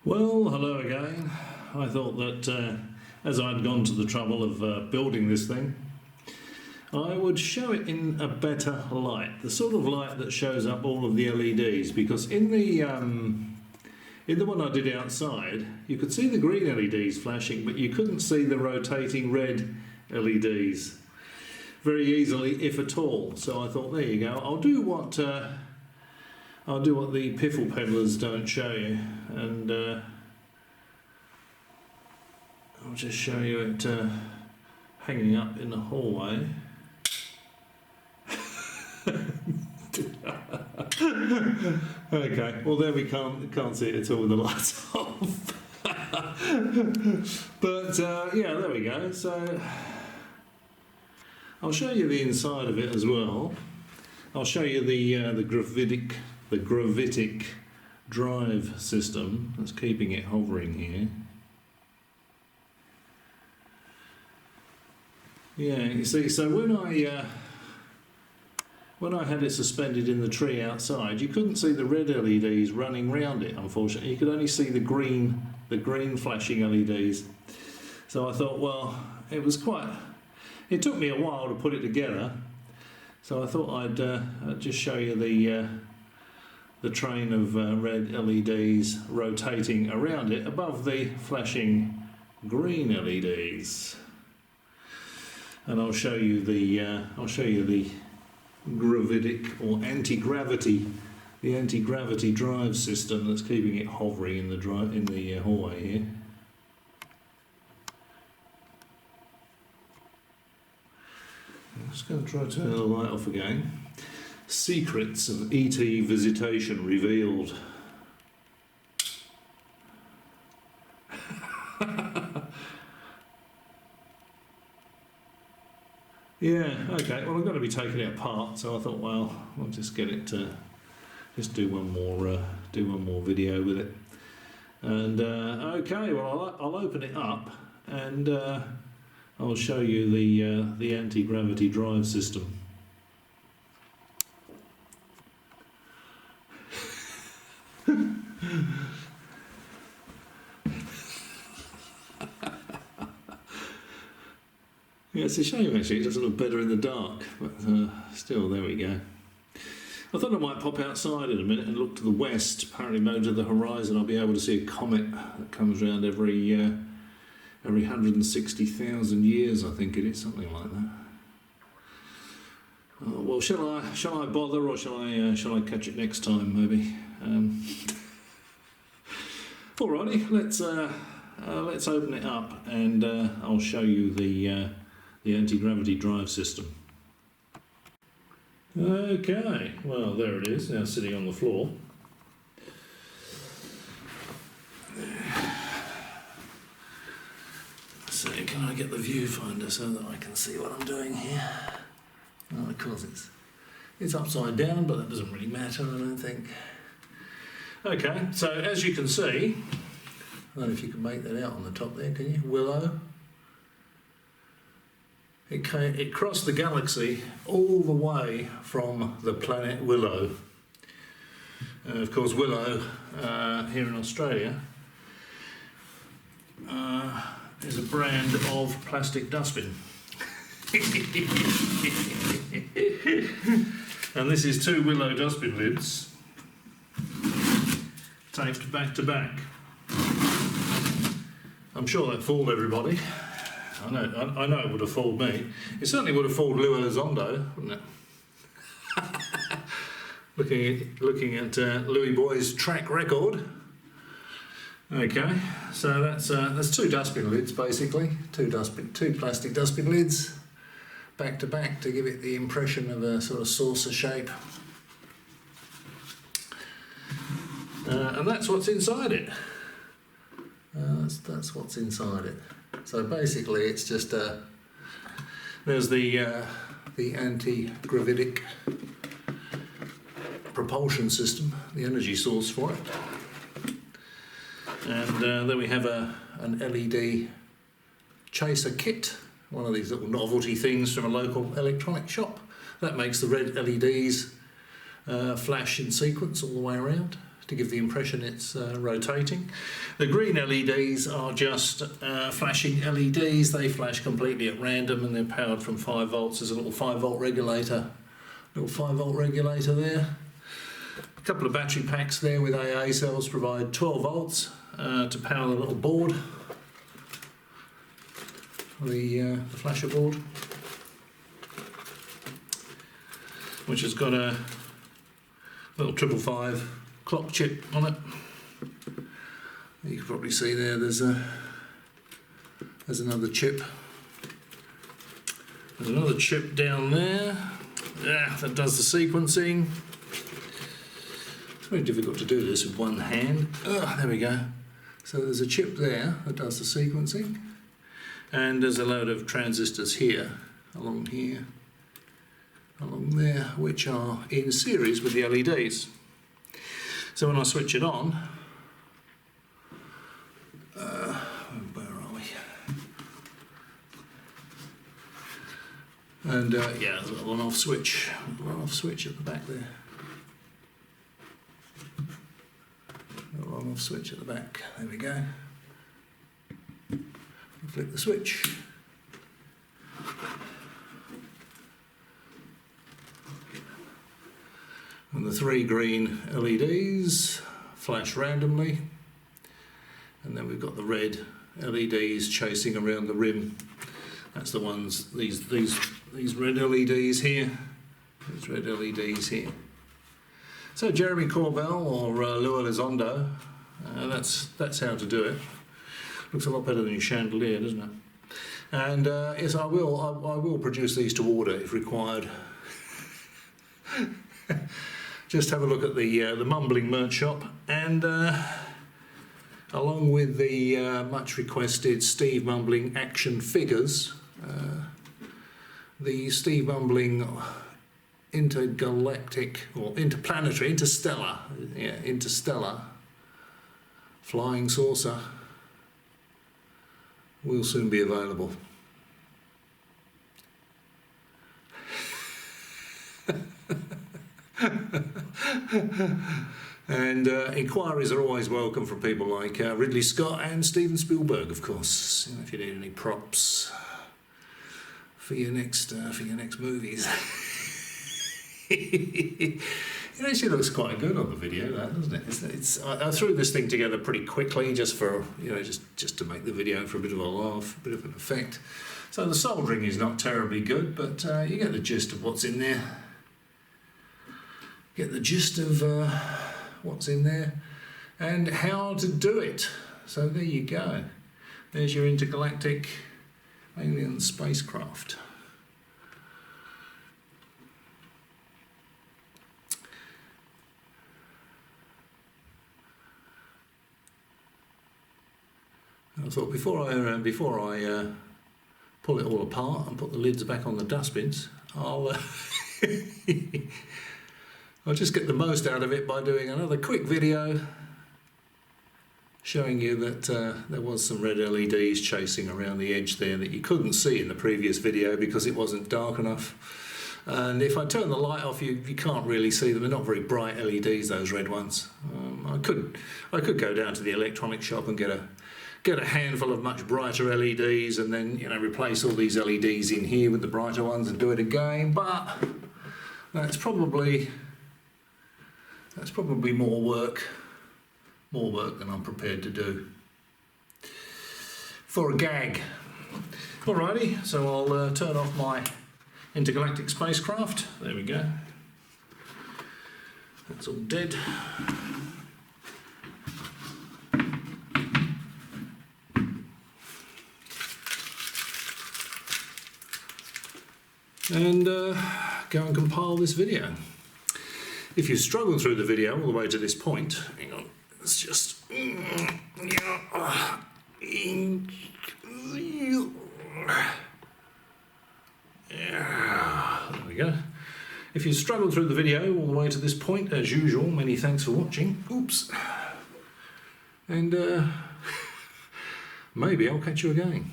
Well, hello again. I thought that as I'd gone to the trouble of building this thing, I would show it in a better light, the sort of light that shows up all of the LEDs, because in the one I did outside, you could see the green LEDs flashing, but you couldn't see the rotating red LEDs very easily, if at all. So I thought, there you go. I'll do what the piffle peddlers don't show you, and I'll just show you it hanging up in the hallway. Okay, well there we can't see it at all with the lights off. But yeah, there we go. So I'll show you the inside of it as well. I'll show you the gravitic drive system that's keeping it hovering here. Yeah, you see, so when I had it suspended in the tree outside, you couldn't see the red LEDs running round it, unfortunately. You could only see the green flashing LEDs. So I thought, well, it took me a while to put it together. So I thought I'd just show you the train of red LEDs rotating around it above the flashing green LEDs. And I'll show you the gravitic or anti-gravity drive system that's keeping it hovering in the hallway here. I'm just going to try to turn the light off again. Secrets of ET visitation revealed. Yeah, okay, well I'm going to be taking it apart, so I thought, well, I'll just get it to just do one more video with it. And okay, well I'll open it up and I'll show you the anti-gravity drive system. Yeah, it's a shame actually, it doesn't look better in the dark, but still, there we go. I thought I might pop outside in a minute and look to the west. Apparently, maybe to the horizon I'll be able to see a comet that comes around every 160,000 years, I think it is, something like that. Well, shall I bother, or shall I catch it next time, maybe? Alrighty, let's open it up and I'll show you the anti-gravity drive system. Okay, well there it is, now sitting on the floor. So can I get the viewfinder so that I can see what I'm doing here? Well, of course it's upside down, but that doesn't really matter, I don't think. Okay, so as you can see, I don't know if you can make that out on the top there, can you? Willow. It crossed the galaxy all the way from the planet Willow. Of course, Willow here in Australia is a brand of plastic dustbin. And this is 2 Willow dustbin lids taped back to back. I'm sure that fooled everybody. I know it would have fooled me. It certainly would have fooled Lou Elizondo, wouldn't it? looking at Louis Boy's track record. Okay, so that's 2 dustbin lids basically, 2 plastic dustbin lids back to back to give it the impression of a sort of saucer shape. And that's what's inside it. That's what's inside it. So basically, it's just there's the anti-gravitic propulsion system, the energy source for it, and then we have an LED chaser kit, one of these little novelty things from a local electronic shop that makes the red LEDs flash in sequence all the way around to give the impression it's rotating. The green LEDs are just flashing LEDs. They flash completely at random and they're powered from 5 volts. There's a little 5-volt regulator, there. A couple of battery packs there with AA cells provide 12 volts to power the little board, the flasher board, which has got a little 555 clock chip on it. You can probably see there, there's another chip. There's another chip down there that does the sequencing. It's very difficult to do this with one hand. There we go. So there's a chip there that does the sequencing, and there's a load of transistors here, along there, which are in series with the LEDs. So when I switch it on, where are we? And yeah, there's a little on-off switch, at the back there. Little on-off switch at the back. There we go. Flick the switch. And the 3 green LEDs flash randomly, and then we've got the red LEDs chasing around the rim. That's the ones, these red LEDs here. These red LEDs here. So Jeremy Corbell or Lua Elizondo, that's how to do it. Looks a lot better than your chandelier, doesn't it? And yes, I will produce these to order if required. Just have a look at the Mumbling merch shop, and along with the much requested Steve Mumbling action figures, the Steve Mumbling intergalactic or interstellar flying saucer will soon be available. And inquiries are always welcome from people like Ridley Scott and Steven Spielberg, of course. You know, if you need any props for your next movies. It actually looks quite good on the video, that, doesn't it? I threw this thing together pretty quickly, just for just to make the video for a bit of a laugh, a bit of an effect. So the soldering is not terribly good, but you get the gist of what's in there. Get the gist of what's in there and how to do it. So there you go. There's your intergalactic alien spacecraft. I thought before I pull it all apart and put the lids back on the dustbins, I'll just get the most out of it by doing another quick video showing you that there was some red LEDs chasing around the edge there that you couldn't see in the previous video because it wasn't dark enough. And if I turn the light off, you can't really see them. They're not very bright LEDs, those red ones. I could go down to the electronics shop and get a handful of much brighter LEDs and then replace all these LEDs in here with the brighter ones and do it again, but that's probably more work than I'm prepared to do for a gag. Alrighty, so I'll turn off my intergalactic spacecraft. There we go. That's all dead. And go and compile this video. If you struggle through the video all the way to this point, hang on, let's just there we go. If you struggle through the video all the way to this point, as usual, many thanks for watching. Oops. And maybe I'll catch you again.